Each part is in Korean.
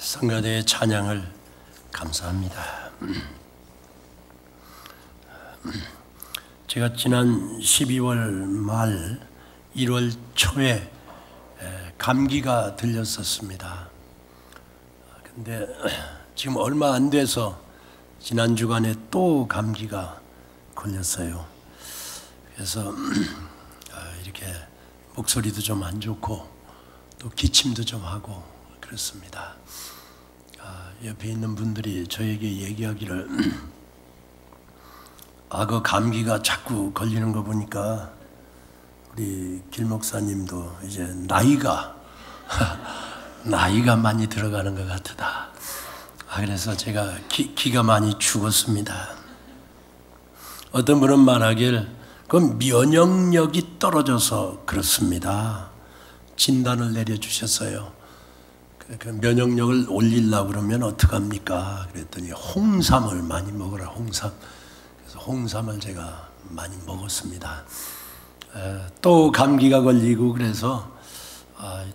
성가대의 찬양을 감사합니다. 제가 지난 12월 말 1월 초에 감기가 들렸었습니다. 근데 지금 얼마 안 돼서 지난 주간에 또 감기가 걸렸어요. 그래서 이렇게 목소리도 좀 안 좋고 또 기침도 좀 하고 그렇습니다. 옆에 있는 분들이 저에게 얘기하기를 그 감기가 자꾸 걸리는 거 보니까 우리 길 목사님도 이제 나이가 많이 들어가는 것 같다. 그래서 제가 기가 많이 죽었습니다. 어떤 분은 말하길 그 면역력이 떨어져서 그렇습니다. 진단을 내려주셨어요. 그 면역력을 올리려고 그러면 어떡합니까? 그랬더니 홍삼을 많이 먹으라, 홍삼. 그래서 홍삼을 제가 많이 먹었습니다. 또 감기가 걸리고 그래서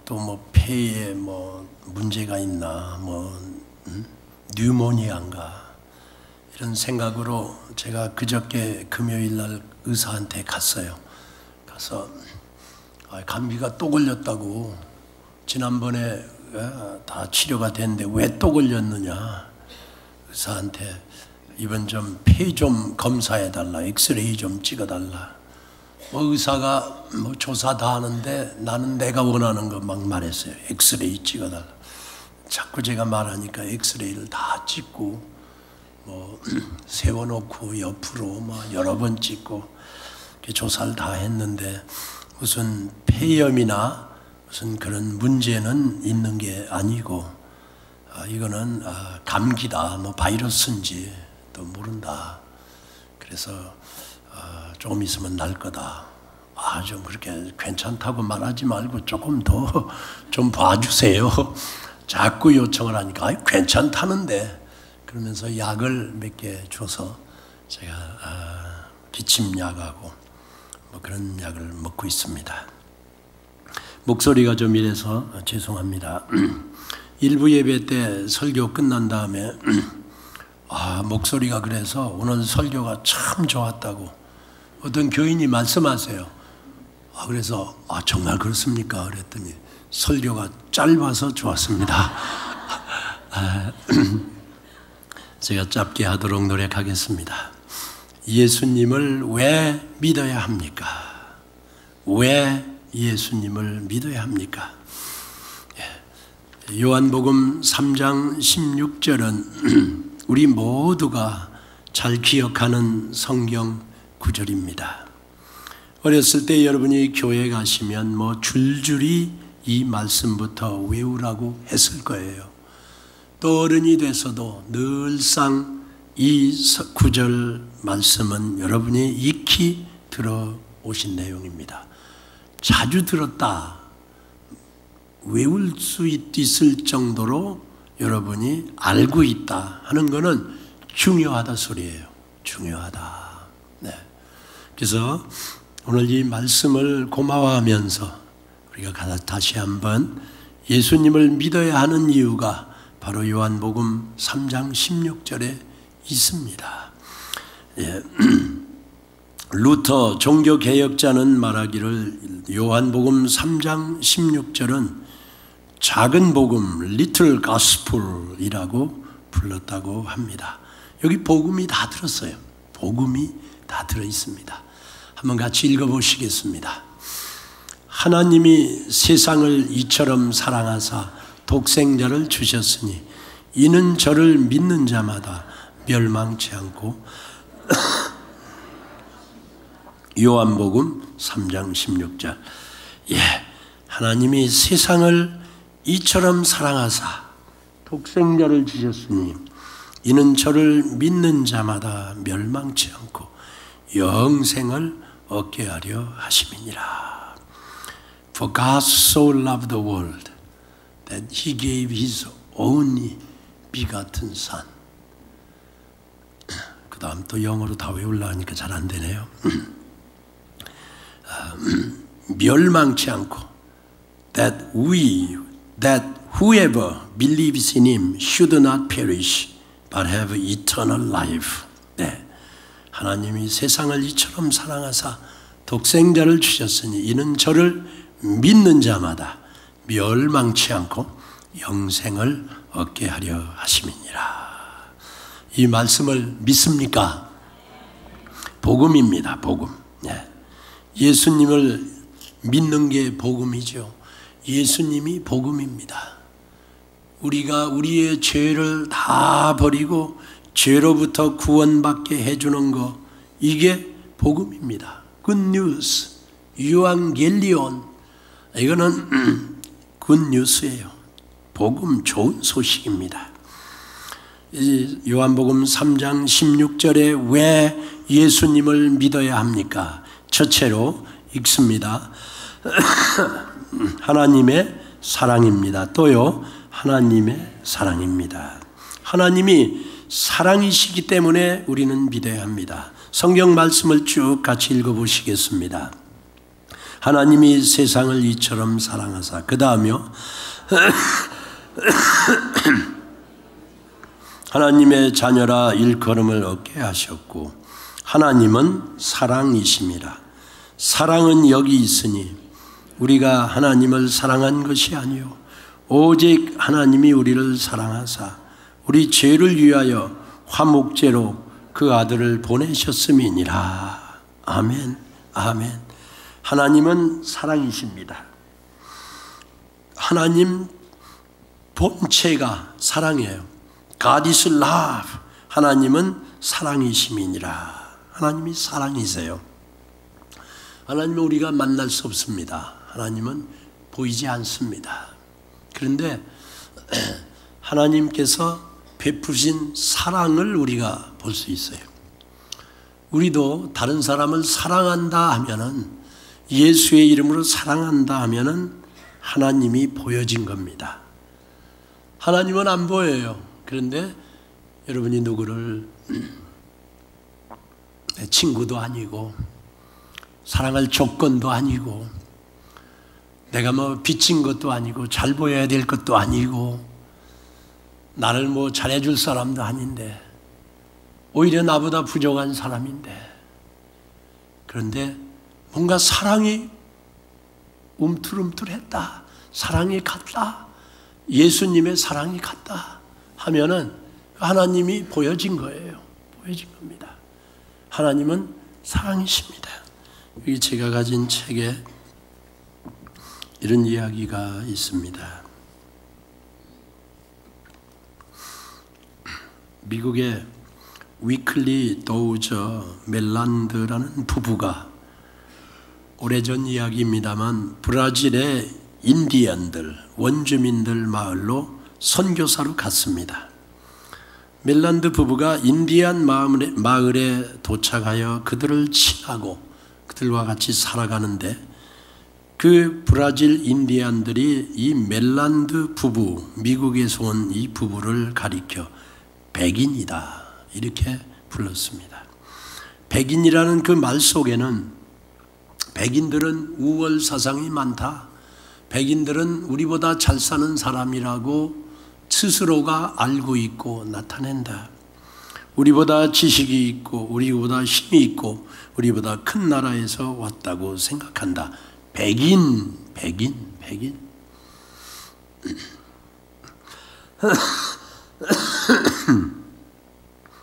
또 뭐 폐에 뭐 문제가 있나, 뉴모니아인가 이런 생각으로 제가 그저께 금요일 날 의사한테 갔어요. 가서 감기가 또 걸렸다고, 지난번에 다 치료가 됐는데 왜 또 걸렸느냐, 의사한테 이번 좀 폐 좀 검사해달라, 엑스레이 좀 찍어달라. 의사가 조사 다 하는데 나는 내가 원하는 거 막 말했어요. 엑스레이 찍어달라. 자꾸 제가 말하니까 엑스레이를 다 찍고 세워놓고 옆으로 여러 번 찍고 조사를 다 했는데 무슨 폐염이나 무슨 그런 문제는 있는 게 아니고 이거는 감기다, 바이러스인지 또 모른다. 그래서 조금 있으면 날 거다. 좀 그렇게 괜찮다고 말하지 말고 조금 더 좀 봐주세요. 자꾸 요청을 하니까 괜찮다는데, 그러면서 약을 몇 개 줘서 제가 기침약하고 그런 약을 먹고 있습니다. 목소리가 좀 이래서 죄송합니다. 일부 예배 때 설교 끝난 다음에 목소리가 그래서 오늘 설교가 참 좋았다고 어떤 교인이 말씀하세요. 그래서 정말 그렇습니까? 그랬더니 설교가 짧아서 좋았습니다. 제가 짧게 하도록 노력하겠습니다. 예수님을 왜 믿어야 합니까? 왜 예수님을 믿어야 합니까? 요한복음 3장 16절은 우리 모두가 잘 기억하는 성경 구절입니다. 어렸을 때 여러분이 교회 가시면 줄줄이 이 말씀부터 외우라고 했을 거예요. 또 어른이 돼서도 늘상 이 구절 말씀은 여러분이 익히 들어오신 내용입니다. 자주 들었다, 외울 수 있을 정도로 여러분이 알고 있다 하는 것은 중요하다 소리예요. 중요하다. 네. 그래서 오늘 이 말씀을 고마워하면서 우리가 다시 한번 예수님을 믿어야 하는 이유가 바로 요한복음 3장 16절에 있습니다. 루터 종교개혁자는 말하기를 요한복음 3장 16절은 작은 복음, 리틀 가스풀이라고 불렀다고 합니다. 여기 복음이 다 들었어요. 복음이 다 들어있습니다. 한번 같이 읽어보시겠습니다. 하나님이 세상을 이처럼 사랑하사 독생자를 주셨으니 이는 저를 믿는 자마다 멸망치 않고 요한복음 3장 16절. 하나님이 세상을 이처럼 사랑하사 독생자를 주셨으니 이는 저를 믿는 자마다 멸망치 않고 영생을 얻게 하려 하심이니라. For God so loved the world that He gave His only begotten Son. 그 다음 또 영어로 다 외우려 하니까 잘 안 되네요. 멸망치 않고 that Whoever believes in him should not perish but have eternal life. 네. 하나님이 세상을 이처럼 사랑하사 독생자를 주셨으니 이는 저를 믿는 자마다 멸망치 않고 영생을 얻게 하려 하심이니라. 이 말씀을 믿습니까? 복음입니다. 복음. 네. 예수님을 믿는 게 복음이죠. 예수님이 복음입니다. 우리가 우리의 죄를 다 버리고 죄로부터 구원받게 해주는 거, 이게 복음입니다. Good news, 유앙겔리온. 이거는 good news예요. 복음, 좋은 소식입니다. 요한복음 3장 16절에 왜 예수님을 믿어야 합니까? 첫째로 읽습니다. 하나님의 사랑입니다. 또요, 하나님의 사랑입니다. 하나님이 사랑이시기 때문에 우리는 믿어야 합니다. 성경 말씀을 쭉 같이 읽어보시겠습니다. 하나님이 세상을 이처럼 사랑하사, 그 다음요, 하나님의 자녀라 일컬음을 얻게 하셨고, 하나님은 사랑이심이라. 사랑은 여기 있으니 우리가 하나님을 사랑한 것이 아니요 오직 하나님이 우리를 사랑하사 우리 죄를 위하여 화목제로 그 아들을 보내셨음이니라. 아멘, 아멘. 하나님은 사랑이십니다. 하나님 본체가 사랑이에요. God is love. 하나님은 사랑이심이니라. 하나님이 사랑이세요. 하나님은 우리가 만날 수 없습니다. 하나님은 보이지 않습니다. 그런데 하나님께서 베푸신 사랑을 우리가 볼 수 있어요. 우리도 다른 사람을 사랑한다 하면은, 예수의 이름으로 사랑한다 하면은 하나님이 보여진 겁니다. 하나님은 안 보여요. 그런데 여러분이 누구를 내 친구도 아니고 사랑할 조건도 아니고 내가 뭐 빚진 것도 아니고 잘 보여야 될 것도 아니고 나를 뭐 잘해줄 사람도 아닌데 오히려 나보다 부족한 사람인데, 그런데 뭔가 사랑이 움틀움틀했다, 사랑이 갔다, 예수님의 사랑이 갔다 하면은 하나님이 보여진 거예요. 보여진 겁니다. 하나님은 사랑이십니다. 여기 제가 가진 책에 이런 이야기가 있습니다. 미국의 위클리 도우저 멜란드라는 부부가, 오래전 이야기입니다만, 브라질의 인디언들, 원주민들 마을로 선교사로 갔습니다. 멜란드 부부가 인디안 마을에 도착하여 그들을 친하고 그들과 같이 살아가는데, 그 브라질 인디안들이 이 멜란드 부부, 미국에서 온 이 부부를 가리켜 백인이다 이렇게 불렀습니다. 백인이라는 그 말 속에는 백인들은 우월 사상이 많다, 백인들은 우리보다 잘 사는 사람이라고 스스로가 알고 있고 나타낸다, 우리보다 지식이 있고 우리보다 힘이 있고 우리보다 큰 나라에서 왔다고 생각한다. 백인.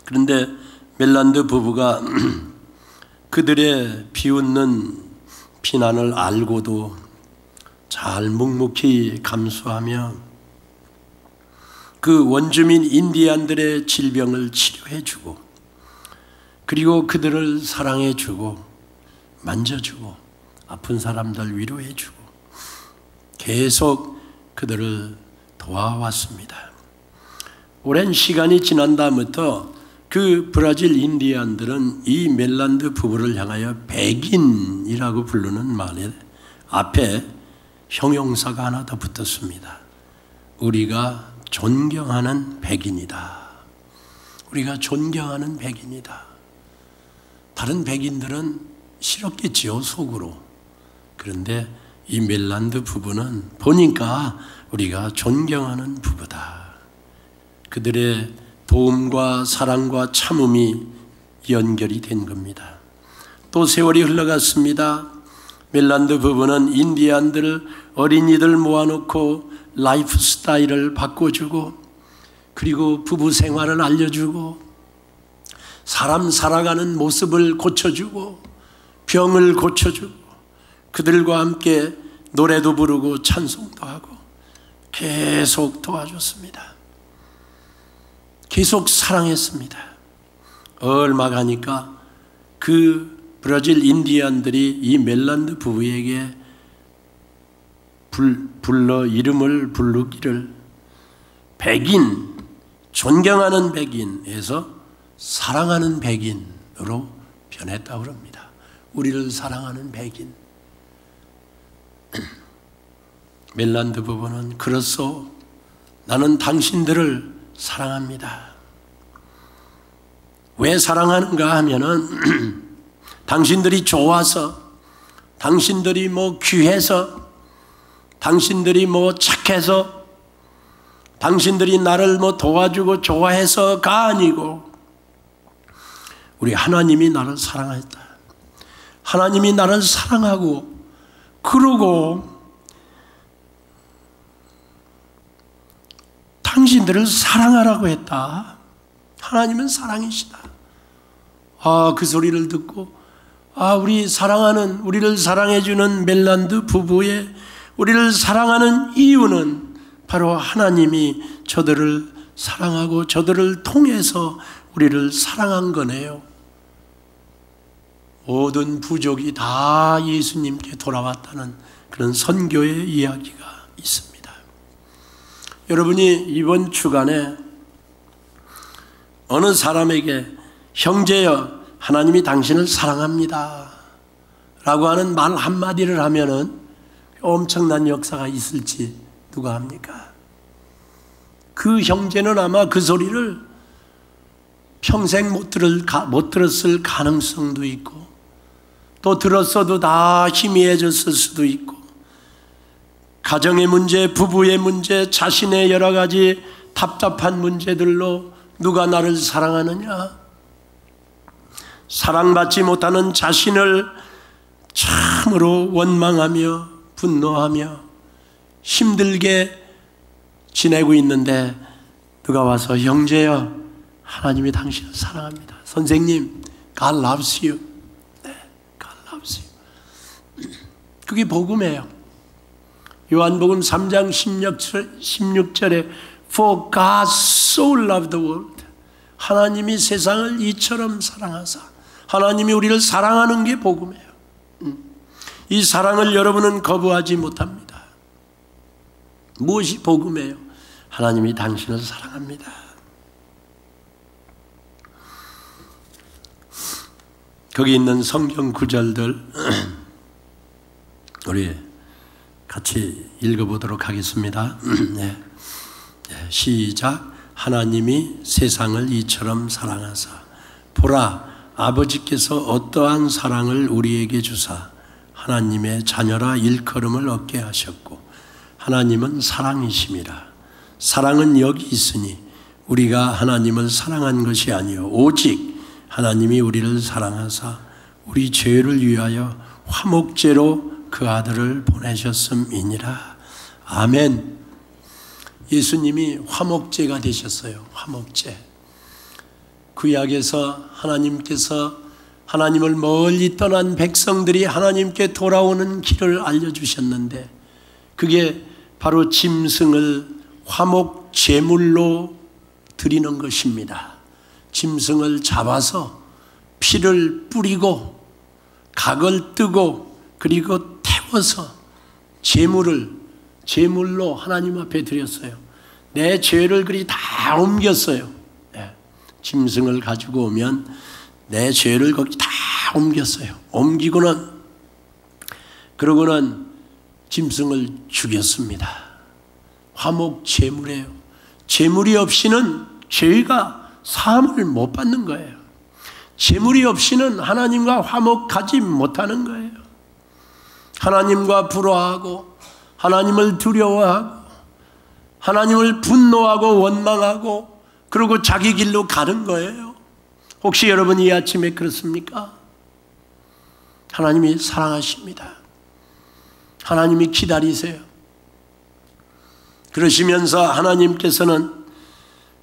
그런데 멜란드 부부가 그들의 비웃는 비난을 알고도 잘 묵묵히 감수하며 그 원주민 인디안들의 질병을 치료해주고, 그리고 그들을 사랑해주고 만져주고 아픈 사람들 위로해주고 계속 그들을 도와왔습니다. 오랜 시간이 지난 다음부터 그 브라질 인디안들은 이 멜란드 부부를 향하여 백인이라고 부르는 말에 앞에 형용사가 하나 더 붙었습니다. 우리가 존경하는 백인이다. 우리가 존경하는 백인이다. 다른 백인들은 싫었겠지요, 속으로. 그런데 이 멜란드 부부는 보니까 우리가 존경하는 부부다. 그들의 도움과 사랑과 참음이 연결이 된 겁니다. 또 세월이 흘러갔습니다. 멜란드 부부는 인디안들, 어린이들 모아놓고 라이프 스타일을 바꿔주고, 그리고 부부 생활을 알려주고, 사람 살아가는 모습을 고쳐주고, 병을 고쳐주고, 그들과 함께 노래도 부르고 찬송도 하고 계속 도와줬습니다. 계속 사랑했습니다. 얼마 가니까 그 브라질 인디안들이 이 멜란드 부부에게 이름을 부르기를 백인, 존경하는 백인에서 사랑하는 백인으로 변했다고 합니다. 우리를 사랑하는 백인. 멜란드 부부는 그렇소, 나는 당신들을 사랑합니다. 왜 사랑하는가 하면은 당신들이 좋아서, 당신들이 귀해서, 당신들이 착해서, 당신들이 나를 도와주고 좋아해서가 아니고 우리 하나님이 나를 사랑했다. 하나님이 나를 사랑하고 그러고 당신들을 사랑하라고 했다. 하나님은 사랑이시다. 그 소리를 듣고 우리를 사랑해주는 멜란드 부부의 우리를 사랑하는 이유는 바로 하나님이 저들을 사랑하고 저들을 통해서 우리를 사랑한 거네요. 모든 부족이 다 예수님께 돌아왔다는 그런 선교의 이야기가 있습니다. 여러분이 이번 주간에 어느 사람에게 형제여, 하나님이 당신을 사랑합니다 라고 하는 말 한마디를 하면은 엄청난 역사가 있을지 누가 합니까? 그 형제는 아마 그 소리를 평생 못 들었을 가능성도 있고, 또 들었어도 다 희미해졌을 수도 있고, 가정의 문제, 부부의 문제, 자신의 여러 가지 답답한 문제들로 누가 나를 사랑하느냐? 사랑받지 못하는 자신을 참으로 원망하며 분노하며 힘들게 지내고 있는데 누가 와서 형제여, 하나님이 당신을 사랑합니다. 선생님, God loves you. 네, God loves you. 그게 복음이에요. 요한복음 3장 16절에 For God so loved the world. 하나님이 세상을 이처럼 사랑하사. 하나님이 우리를 사랑하는 게 복음이에요. 이 사랑을 여러분은 거부하지 못합니다. 무엇이 복음이에요? 하나님이 당신을 사랑합니다. 거기 있는 성경 구절들 우리 같이 읽어보도록 하겠습니다. 네. 시작. 하나님이 세상을 이처럼 사랑하사 보라, 아버지께서 어떠한 사랑을 우리에게 주사 하나님의 자녀라 일컬음을 얻게 하셨고, 하나님은 사랑이심이라. 사랑은 여기 있으니 우리가 하나님을 사랑한 것이 아니요 오직 하나님이 우리를 사랑하사 우리 죄를 위하여 화목제로 그 아들을 보내셨음이니라. 아멘. 예수님이 화목제가 되셨어요. 화목제. 구약에서 하나님께서 하나님을 멀리 떠난 백성들이 하나님께 돌아오는 길을 알려주셨는데, 그게 바로 짐승을 화목 제물로 드리는 것입니다. 짐승을 잡아서 피를 뿌리고 각을 뜨고 그리고 태워서 제물로 하나님 앞에 드렸어요. 내 죄를 그리 다 옮겼어요. 네. 짐승을 가지고 오면 내 죄를 거기 다 옮겼어요. 그러고는 짐승을 죽였습니다. 화목 제물이에요. 제물이 없이는 죄가 사함을 못 받는 거예요. 제물이 없이는 하나님과 화목하지 못하는 거예요. 하나님과 불화하고 하나님을 두려워하고 하나님을 분노하고 원망하고 그리고 자기 길로 가는 거예요. 혹시 여러분 이 아침에 그렇습니까? 하나님이 사랑하십니다. 하나님이 기다리세요. 그러시면서 하나님께서는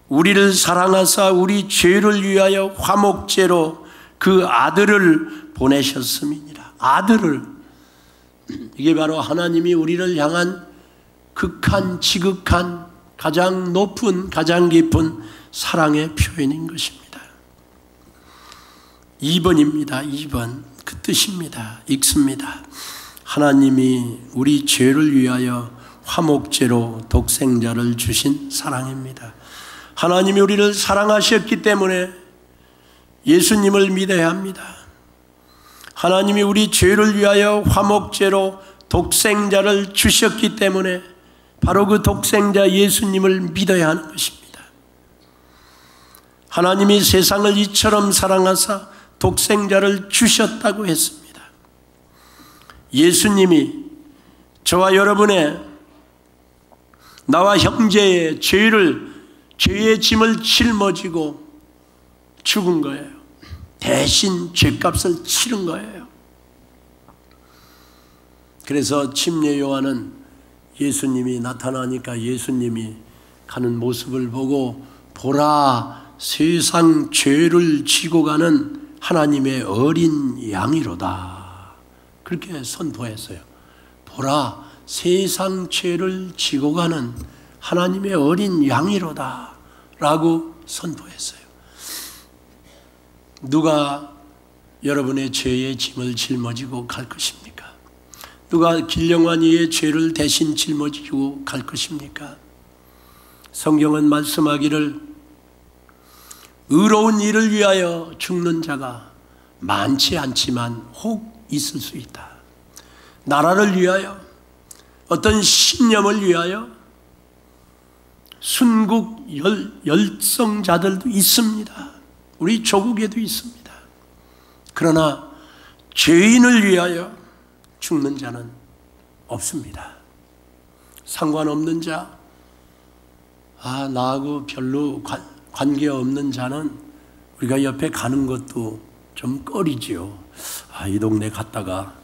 우리를 사랑하사 우리 죄를 위하여 화목제로 그 아들을 보내셨음이니라. 아들을, 이게 바로 하나님이 우리를 향한 극한, 지극한, 가장 높은, 가장 깊은 사랑의 표현인 것입니다. 2번입니다. 2번. 그 뜻입니다. 읽습니다. 하나님이 우리 죄를 위하여 화목제로 독생자를 주신 사랑입니다. 하나님이 우리를 사랑하셨기 때문에 예수님을 믿어야 합니다. 하나님이 우리 죄를 위하여 화목제로 독생자를 주셨기 때문에 바로 그 독생자 예수님을 믿어야 하는 것입니다. 하나님이 세상을 이처럼 사랑하사 독생자를 주셨다고 했습니다. 예수님이 저와 여러분의, 나와 형제의 죄의 짐을 짊어지고 죽은 거예요. 대신 죄값을 치른 거예요. 그래서 침례 요한은 예수님이 나타나니까 예수님이 가는 모습을 보고 보라, 세상 죄를 지고 가는 하나님의 어린 양이로다, 그렇게 선포했어요. 보라, 세상 죄를 지고 가는 하나님의 어린 양이로다 라고 선포했어요. 누가 여러분의 죄의 짐을 짊어지고 갈 것입니까? 누가 길령한 이의 죄를 대신 짊어지고 갈 것입니까? 성경은 말씀하기를 의로운 일을 위하여 죽는 자가 많지 않지만 혹 있을 수 있다. 나라를 위하여, 어떤 신념을 위하여 순국 열성자들도 있습니다. 우리 조국에도 있습니다. 그러나 죄인을 위하여 죽는 자는 없습니다. 상관없는 자, 나하고 별로 관계없는 자는 우리가 옆에 가는 것도 좀 꺼리지요. 이 동네 갔다가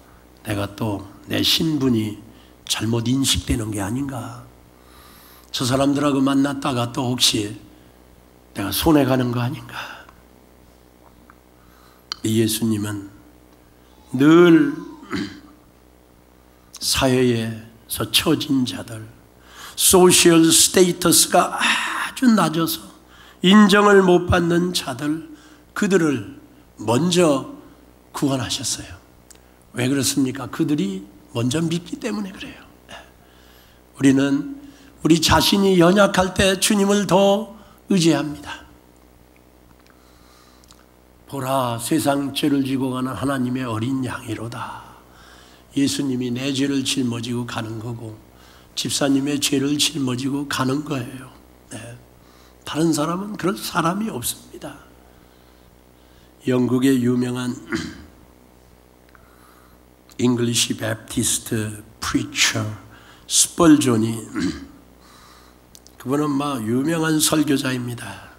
내가 또 내 신분이 잘못 인식되는 게 아닌가, 저 사람들하고 만났다가 또 혹시 내가 손해가는 거 아닌가. 예수님은 늘 사회에서 처진 자들, 소셜 스테이터스가 아주 낮아서 인정을 못 받는 자들, 그들을 먼저 구원하셨어요. 왜 그렇습니까? 그들이 먼저 믿기 때문에 그래요. 우리는 우리 자신이 연약할 때 주님을 더 의지합니다. 보라, 세상 죄를 지고 가는 하나님의 어린 양이로다. 예수님이 내 죄를 짊어지고 가는 거고 집사님의 죄를 짊어지고 가는 거예요. 다른 사람은 그럴 사람이 없습니다. 영국의 유명한 잉글리시 베프티스트 프리처 스펄존이, 그분은 유명한 설교자입니다.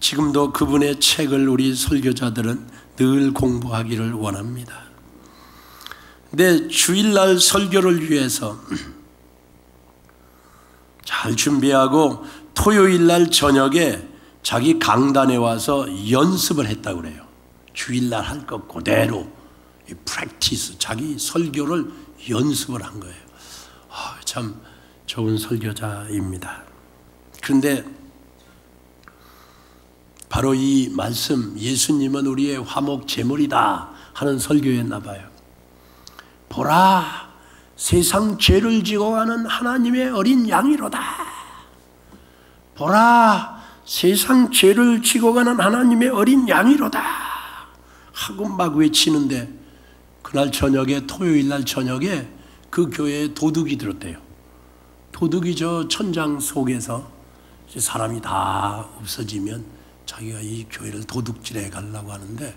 지금도 그분의 책을 우리 설교자들은 늘 공부하기를 원합니다. 근데 주일날 설교를 위해서 잘 준비하고 토요일날 저녁에 자기 강단에 와서 연습을 했다고 그래요. 주일날 할 것 그대로 프랙티스, 자기 설교를 연습을 한 거예요. 참 좋은 설교자입니다. 그런데 바로 이 말씀, 예수님은 우리의 화목 제물이다 하는 설교였나 봐요. 보라, 세상 죄를 지고 가는 하나님의 어린 양이로다. 보라, 세상 죄를 지고 가는 하나님의 어린 양이로다 하고 막 외치는데, 그날 저녁에, 토요일날 저녁에 그 교회에 도둑이 들었대요. 도둑이 저 천장 속에서 사람이 다 없어지면 자기가 이 교회를 도둑질해 가려고 하는데,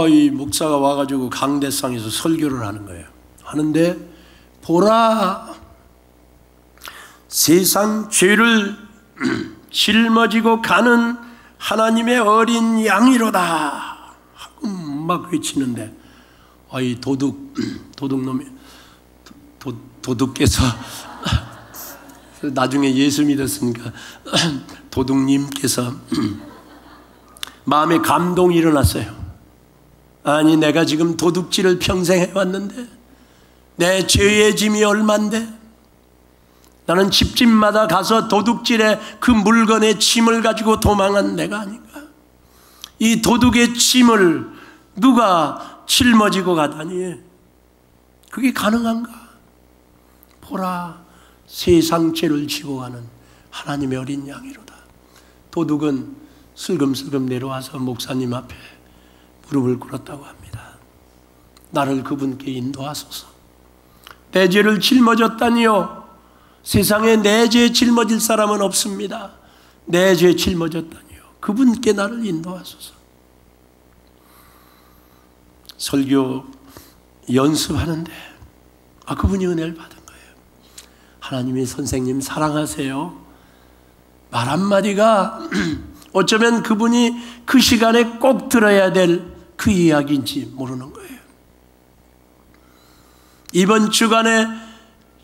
이 목사가 와가지고 강대상에서 설교를 하는 거예요. 하는데 보라, 세상 죄를 짊어지고 가는 하나님의 어린 양이로다 하고 막 외치는데, 이 도둑놈이 도둑께서 나중에 예수 믿었으니까 도둑님께서 마음에 감동이 일어났어요. 아니, 내가 지금 도둑질을 평생 해왔는데 내 죄의 짐이 얼만데, 나는 집집마다 가서 도둑질에 그 물건의 짐을 가지고 도망한 내가 아닌가. 이 도둑의 짐을 누가 짊어지고 가다니 그게 가능한가? 보라, 세상 죄를 지고 가는 하나님의 어린 양이로다. 도둑은 슬금슬금 내려와서 목사님 앞에 무릎을 꿇었다고 합니다. 나를 그분께 인도하소서. 내 죄를 짊어졌다니요. 세상에 내 죄 짊어질 사람은 없습니다. 내 죄 짊어졌다니요. 그분께 나를 인도하소서. 설교 연습하는데 그분이 은혜를 받은 거예요. 하나님이 선생님 사랑하세요. 말 한마디가 어쩌면 그분이 그 시간에 꼭 들어야 될 그 이야기인지 모르는 거예요. 이번 주간에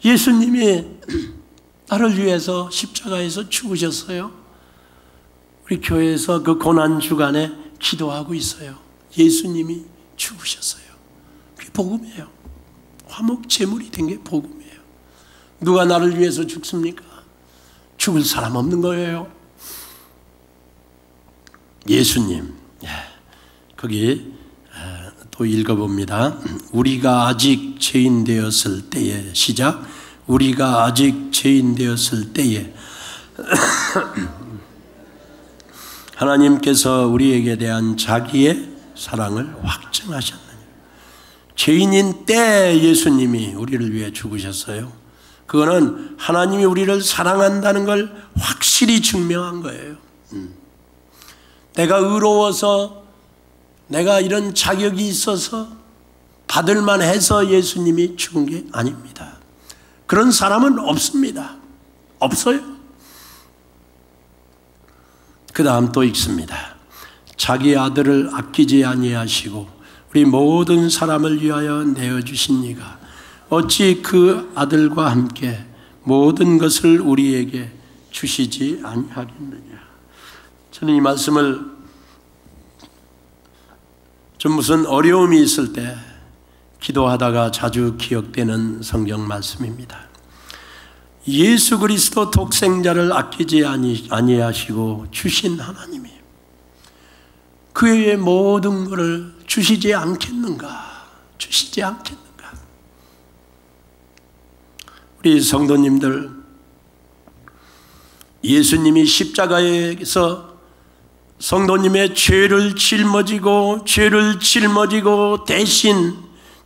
예수님이 나를 위해서 십자가에서 죽으셨어요. 우리 교회에서 그 고난 주간에 기도하고 있어요. 예수님이 죽으셨어요. 그게 복음이에요. 화목 제물이 된 게 복음이에요. 누가 나를 위해서 죽습니까? 죽을 사람 없는 거예요. 예수님. 거기 또 읽어봅니다. 우리가 아직 죄인 되었을 때에, 시작. 우리가 아직 죄인 되었을 때에 하나님께서 우리에게 대한 자기의 사랑을 확증하셨느니라. 죄인인 때 예수님이 우리를 위해 죽으셨어요. 그거는 하나님이 우리를 사랑한다는 걸 확실히 증명한 거예요. 내가 의로워서, 내가 이런 자격이 있어서 받을만 해서 예수님이 죽은 게 아닙니다. 그런 사람은 없습니다. 없어요. 그 다음 또 읽습니다. 자기 아들을 아끼지 아니하시고 우리 모든 사람을 위하여 내어주신 이가 어찌 그 아들과 함께 모든 것을 우리에게 주시지 아니하겠느냐. 저는 이 말씀을 좀 무슨 어려움이 있을 때 기도하다가 자주 기억되는 성경 말씀입니다. 예수 그리스도 독생자를 아끼지 아니하시고 주신 하나님이 그 외의 모든 것을 주시지 않겠는가? 주시지 않겠는가? 우리 성도님들, 예수님이 십자가에서 성도님의 죄를 짊어지고 대신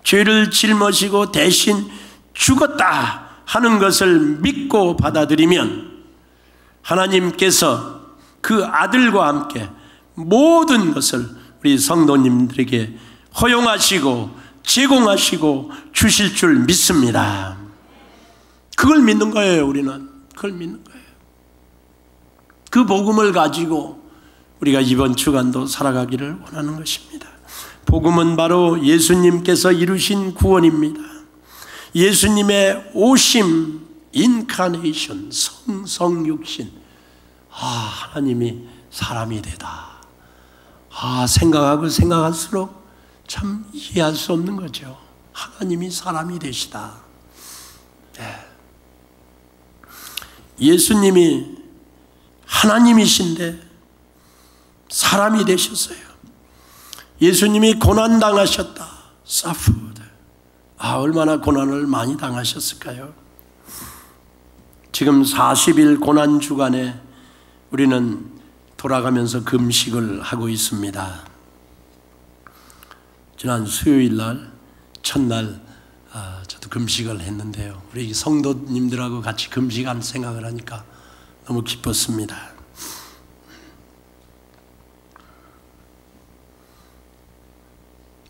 죄를 짊어지고 대신 죽었다 하는 것을 믿고 받아들이면 하나님께서 그 아들과 함께 모든 것을 우리 성도님들에게 허용하시고 제공하시고 주실 줄 믿습니다. 그걸 믿는 거예요. 우리는 그걸 믿는 거예요. 그 복음을 가지고 우리가 이번 주간도 살아가기를 원하는 것입니다. 복음은 바로 예수님께서 이루신 구원입니다. 예수님의 오심, 인카네이션, 성육신. 하나님이 사람이 되다. 생각하고 생각할수록 참 이해할 수 없는 거죠. 하나님이 사람이 되시다. 예수님이 하나님이신데 사람이 되셨어요. 예수님이 고난당하셨다. suffered. 얼마나 고난을 많이 당하셨을까요? 지금 40일 고난 주간에 우리는 돌아가면서 금식을 하고 있습니다. 지난 수요일 날, 첫날 저도 금식을 했는데요. 우리 성도님들하고 같이 금식할 생각을 하니까 너무 기뻤습니다.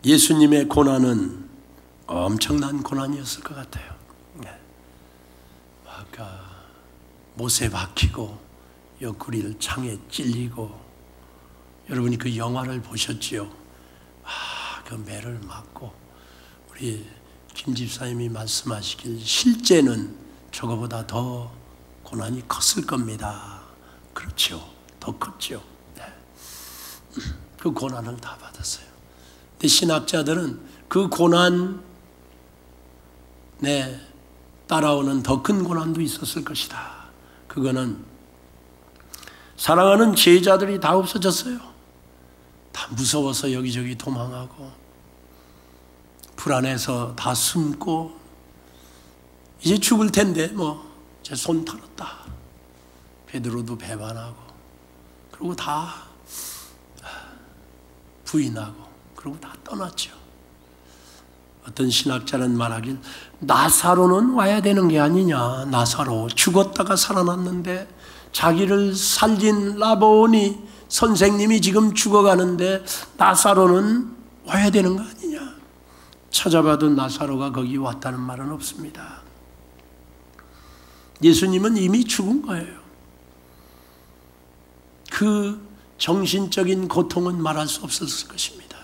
예수님의 고난은 엄청난 고난이었을 것 같아요. 못에 박히고 옆구리를 창에 찔리고, 여러분이 그 영화를 보셨지요? 그 매를 맞고, 우리 김 집사님이 말씀하시길 실제는 저거보다 더 고난이 컸을 겁니다. 그렇죠. 더 컸죠. 네. 그 고난을 다 받았어요. 근데 신학자들은 그 고난에 따라오는 더 큰 고난도 있었을 것이다. 그거는 사랑하는 제자들이 다 없어졌어요. 다 무서워서 여기저기 도망하고, 불안해서 다 숨고, 이제 죽을 텐데 이제 손 털었다. 베드로도 배반하고, 그리고 다 부인하고, 그리고 다 떠났죠. 어떤 신학자는 말하길, 나사로는 와야 되는 게 아니냐. 나사로 죽었다가 살아났는데, 자기를 살린 라보니 선생님이 지금 죽어가는데 나사로는 와야 되는 거 아니냐. 찾아봐도 나사로가 거기 왔다는 말은 없습니다. 예수님은 이미 죽은 거예요. 그 정신적인 고통은 말할 수 없었을 것입니다.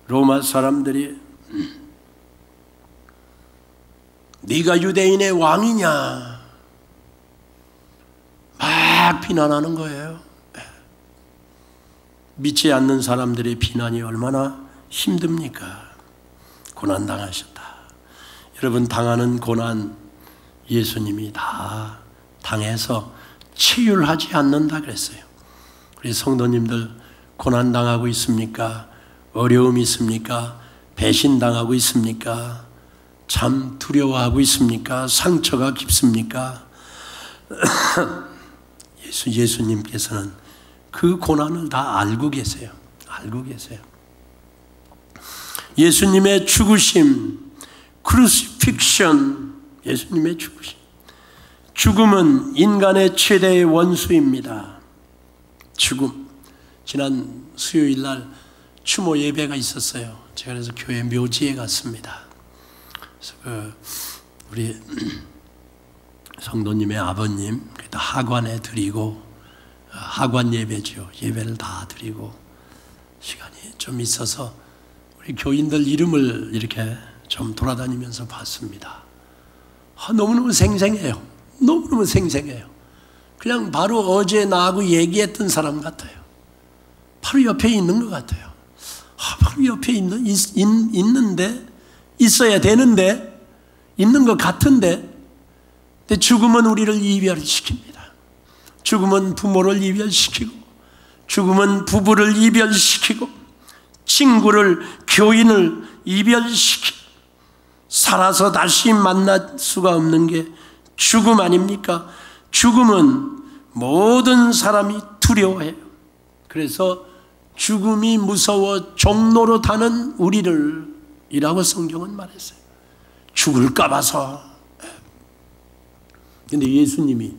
로마 사람들이 네가 유대인의 왕이냐 막 비난하는 거예요. 믿지 않는 사람들의 비난이 얼마나 힘듭니까? 고난당하셨다. 여러분, 당하는 고난 예수님이 다 당해서 치유하지 않는다 그랬어요. 우리 성도님들 고난당하고 있습니까? 어려움이 있습니까? 배신당하고 있습니까? 참 두려워하고 있습니까? 상처가 깊습니까? 예수님께서는 그 고난을 다 알고 계세요. 알고 계세요. 예수님의 죽으심, 크루시픽션, 예수님의 죽으심. 죽음은 인간의 최대의 원수입니다. 죽음. 지난 수요일 날 추모 예배가 있었어요. 제가 그래서 교회 묘지에 갔습니다. 그래서 우리 성도님의 아버님 하관에 드리고, 하관 예배죠. 예배를 다 드리고 시간이 좀 있어서 우리 교인들 이름을 이렇게 좀 돌아다니면서 봤습니다. 너무너무 생생해요. 너무너무 생생해요. 그냥 바로 어제 나하고 얘기했던 사람 같아요. 바로 옆에 있는 것 같아요. 바로 옆에 있는데, 있어야 되는데, 있는 것 같은데, 근데 죽음은 우리를 이별시킵니다. 죽음은 부모를 이별시키고, 죽음은 부부를 이별시키고, 친구를, 교인을 이별시키고, 살아서 다시 만날 수가 없는 게 죽음 아닙니까? 죽음은 모든 사람이 두려워해요. 그래서 죽음이 무서워 종로로 타는 우리를 이라고 성경은 말했어요. 죽을까 봐서. 근데 예수님이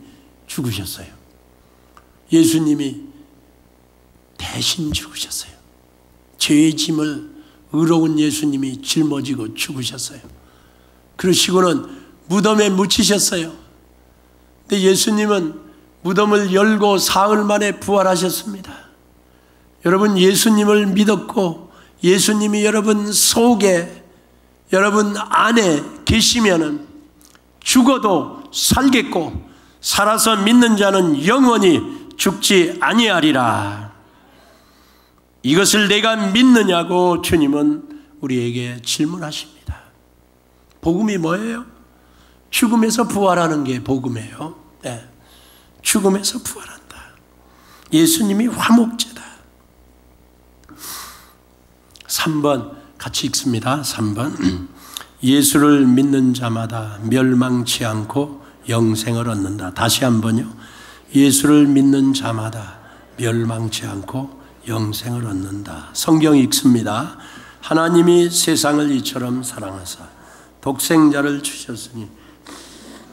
죽으셨어요. 예수님이 대신 죽으셨어요. 죄의 짐을 의로운 예수님이 짊어지고 죽으셨어요. 그러시고는 무덤에 묻히셨어요. 근데 예수님은 무덤을 열고 사흘 만에 부활하셨습니다. 여러분, 예수님을 믿었고 예수님이 여러분 속에, 여러분 안에 계시면은 죽어도 살겠고 살아서 믿는 자는 영원히 죽지 아니하리라. 이것을 내가 믿느냐고 주님은 우리에게 질문하십니다. 복음이 뭐예요? 죽음에서 부활하는 게 복음이에요. 네. 죽음에서 부활한다. 예수님이 화목제다. 3번 같이 읽습니다. 3번 예수를 믿는 자마다 멸망치 않고 영생을 얻는다. 다시 한번요. 예수를 믿는 자마다 멸망치 않고 영생을 얻는다. 성경 읽습니다. 하나님이 세상을 이처럼 사랑하사 독생자를 주셨으니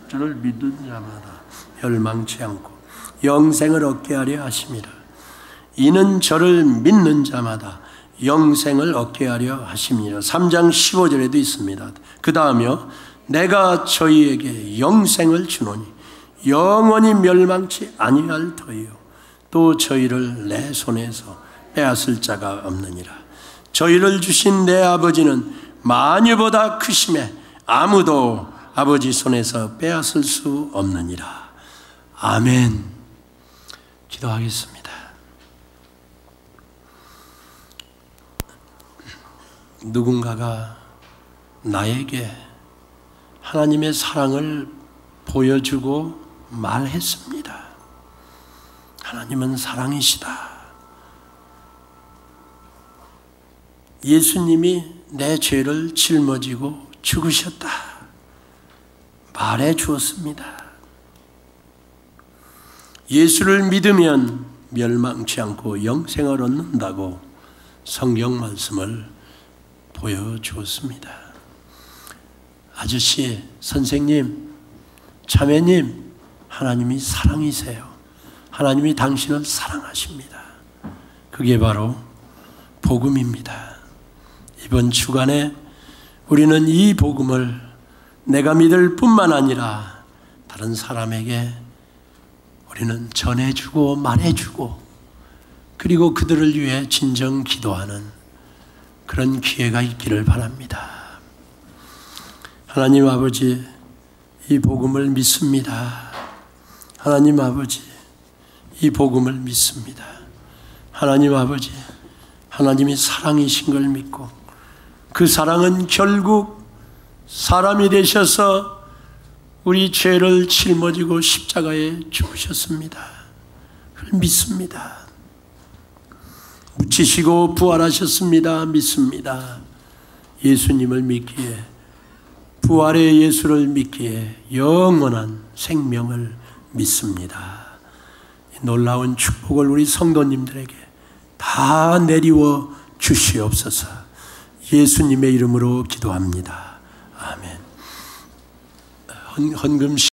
저를 믿는 자마다 멸망치 않고 영생을 얻게 하려 하심이라. 이는 저를 믿는 자마다 영생을 얻게 하려 하심이라. 3장 15절에도 있습니다. 그 다음에 내가 저희에게 영생을 주노니 영원히 멸망치 아니할 터이요 또 저희를 내 손에서 빼앗을 자가 없느니라. 저희를 주신 내 아버지는 마녀보다 크심에 아무도 아버지 손에서 빼앗을 수 없느니라. 아멘. 기도하겠습니다. 누군가가 나에게 하나님의 사랑을 보여주고 말했습니다. 하나님은 사랑이시다. 예수님이 내 죄를 짊어지고 죽으셨다. 말해 주었습니다. 예수를 믿으면 멸망치 않고 영생을 얻는다고 성경 말씀을 보여주었습니다. 아저씨, 선생님, 자매님, 하나님이 사랑이세요. 하나님이 당신을 사랑하십니다. 그게 바로 복음입니다. 이번 주간에 우리는 이 복음을 내가 믿을 뿐만 아니라 다른 사람에게 우리는 전해주고 말해주고 그리고 그들을 위해 진정 기도하는 그런 기회가 있기를 바랍니다. 하나님 아버지, 이 복음을 믿습니다. 하나님 아버지, 이 복음을 믿습니다. 하나님 아버지, 하나님이 사랑이신 걸 믿고 그 사랑은 결국 사람이 되셔서 우리 죄를 짊어지고 십자가에 죽으셨습니다. 그걸 믿습니다. 묻히시고 부활하셨습니다. 믿습니다. 예수님을 믿기에, 부활의 예수를 믿기에 영원한 생명을 믿습니다. 놀라운 축복을 우리 성도님들에게 다 내리워 주시옵소서. 예수님의 이름으로 기도합니다. 아멘. 헌금